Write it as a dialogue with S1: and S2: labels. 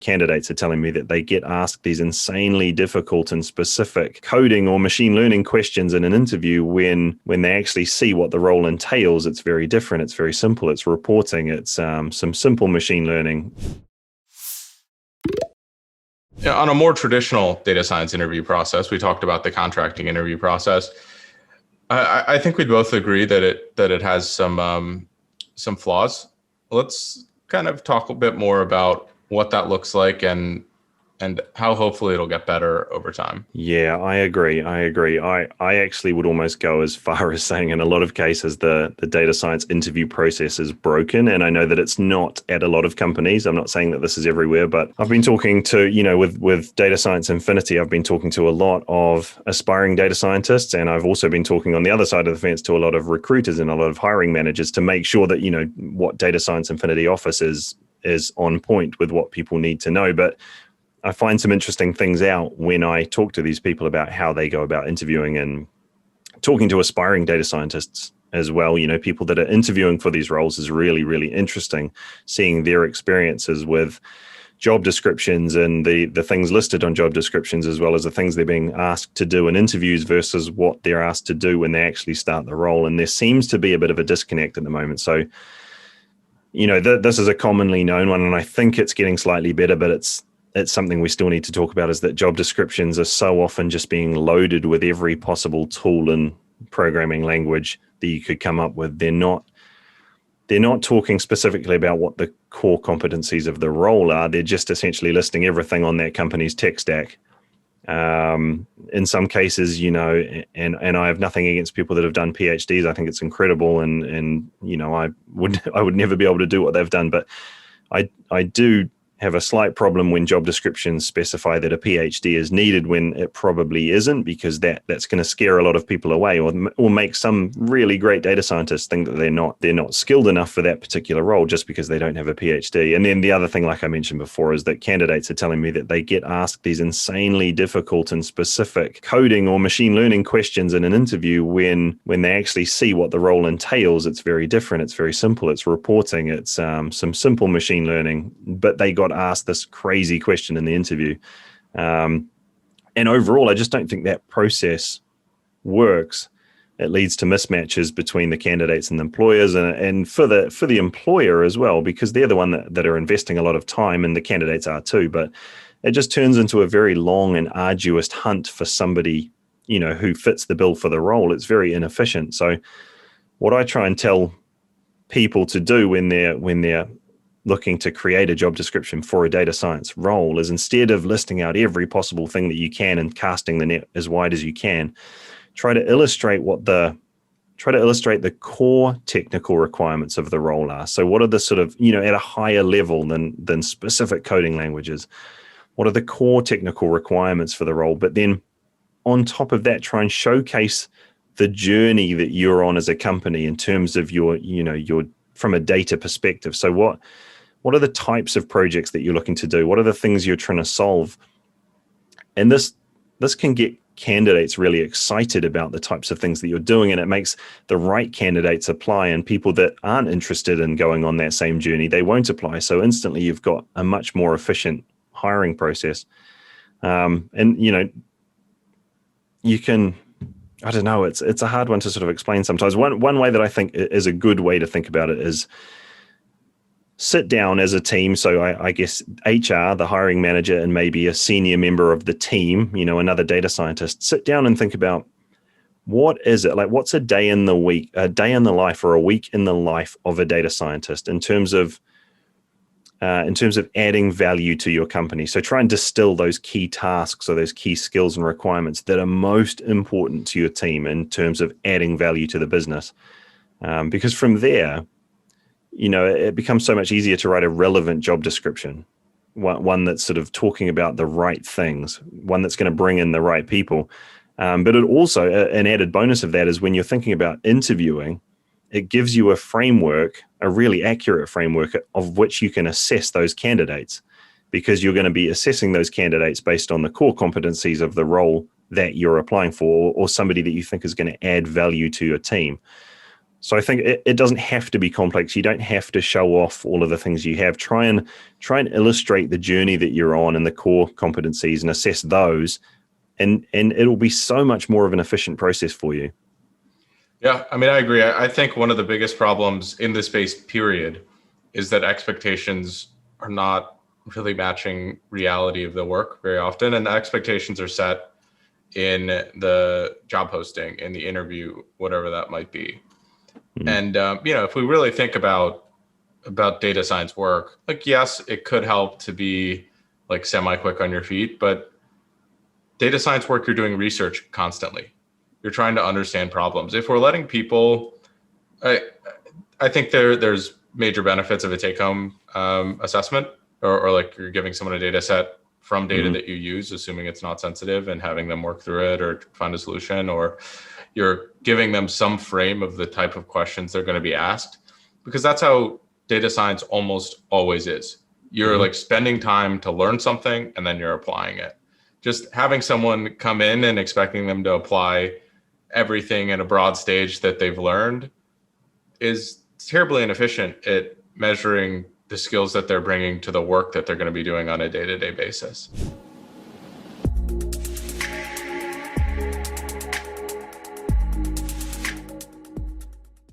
S1: candidates are telling me that they get asked these insanely difficult and specific coding or machine learning questions in an interview when they actually see what the role entails. It's very different. It's very simple. It's reporting. It's some simple machine learning.
S2: Yeah, on a more traditional data science interview process, we talked about the contracting interview process. I think we'd both agree that it has some flaws. Let's kind of talk a bit more about what that looks like and how hopefully it'll get better over time.
S1: Yeah, I agree. I actually would almost go as far as saying in a lot of cases the data science interview process is broken. And I know that it's not at a lot of companies. I'm not saying that this is everywhere, but I've been talking to, with Data Science Infinity, I've been talking to a lot of aspiring data scientists. And I've also been talking on the other side of the fence to a lot of recruiters and a lot of hiring managers to make sure that, what Data Science Infinity offers is on point with what people need to know. But I find some interesting things out when I talk to these people about how they go about interviewing and talking to aspiring data scientists as well. People that are interviewing for these roles is really, really interesting, seeing their experiences with job descriptions and the things listed on job descriptions, as well as the things they're being asked to do in interviews versus what they're asked to do when they actually start the role. And there seems to be a bit of a disconnect at the moment. So, this is a commonly known one, and I think it's getting slightly better, but it's something we still need to talk about, is that job descriptions are so often just being loaded with every possible tool and programming language that you could come up with. They're not talking specifically about what the core competencies of the role are. They're just essentially listing everything on that company's tech stack. In some cases, and I have nothing against people that have done PhDs. I think it's incredible. And I would never be able to do what they've done, but I do have a slight problem when job descriptions specify that a PhD is needed when it probably isn't, because that's going to scare a lot of people away, or make some really great data scientists think that they're not skilled enough for that particular role just because they don't have a PhD. And then the other thing, like I mentioned before, is that candidates are telling me that they get asked these insanely difficult and specific coding or machine learning questions in an interview when they actually see what the role entails. It's very different. It's very simple. It's reporting. It's some simple machine learning, but they got asked this crazy question in the interview. And overall, I just don't think that process works. It leads to mismatches between the candidates and the employers, and for the employer as well, because they're the one that are investing a lot of time, and the candidates are too. But it just turns into a very long and arduous hunt for somebody, who fits the bill for the role. It's very inefficient. So what I try and tell people to do when they're looking to create a job description for a data science role is, instead of listing out every possible thing that you can and casting the net as wide as you can, try to illustrate the core technical requirements of the role are. So what are the sort of, at a higher level than specific coding languages, what are the core technical requirements for the role? But then on top of that, try and showcase the journey that you're on as a company in terms of your from a data perspective. So what are the types of projects that you're looking to do? What are the things you're trying to solve? And this can get candidates really excited about the types of things that you're doing, and it makes the right candidates apply, and people that aren't interested in going on that same journey, they won't apply. So instantly you've got a much more efficient hiring process. You can, I don't know, it's a hard one to sort of explain sometimes. One way that I think is a good way to think about it is sit down as a team. So I guess HR, the hiring manager, and maybe a senior member of the team, another data scientist, sit down and think about, what is it like? What's a day in the life, or a week in the life of a data scientist in terms of adding value to your company? So try and distill those key tasks or those key skills and requirements that are most important to your team in terms of adding value to the business. Because from there, it becomes so much easier to write a relevant job description, one that's sort of talking about the right things, one that's going to bring in the right people. But it also, an added bonus of that is when you're thinking about interviewing, it gives you a framework, a really accurate framework of which you can assess those candidates, because you're going to be assessing those candidates based on the core competencies of the role that you're applying for, or somebody that you think is going to add value to your team. So I think it doesn't have to be complex. You don't have to show off all of the things you have. Try and illustrate the journey that you're on and the core competencies and assess those, and it'll be so much more of an efficient process for you.
S2: Yeah, I mean, I agree. I think one of the biggest problems in this space, period, is that expectations are not really matching reality of the work very often. And the expectations are set in the job posting, in the interview, whatever that might be. And, if we really think about data science work, like, yes, it could help to be like semi-quick on your feet, but data science work, you're doing research constantly. You're trying to understand problems. If we're letting people, I think there's major benefits of a take-home assessment, or like you're giving someone a data set from data that you use, assuming it's not sensitive, and having them work through it or find a solution, or you're giving them some frame of the type of questions they're going to be asked, because that's how data science almost always is. You're like spending time to learn something and then you're applying it. Just having someone come in and expecting them to apply everything in a broad stage that they've learned is terribly inefficient at measuring the skills that they're bringing to the work that they're going to be doing on a day-to-day basis.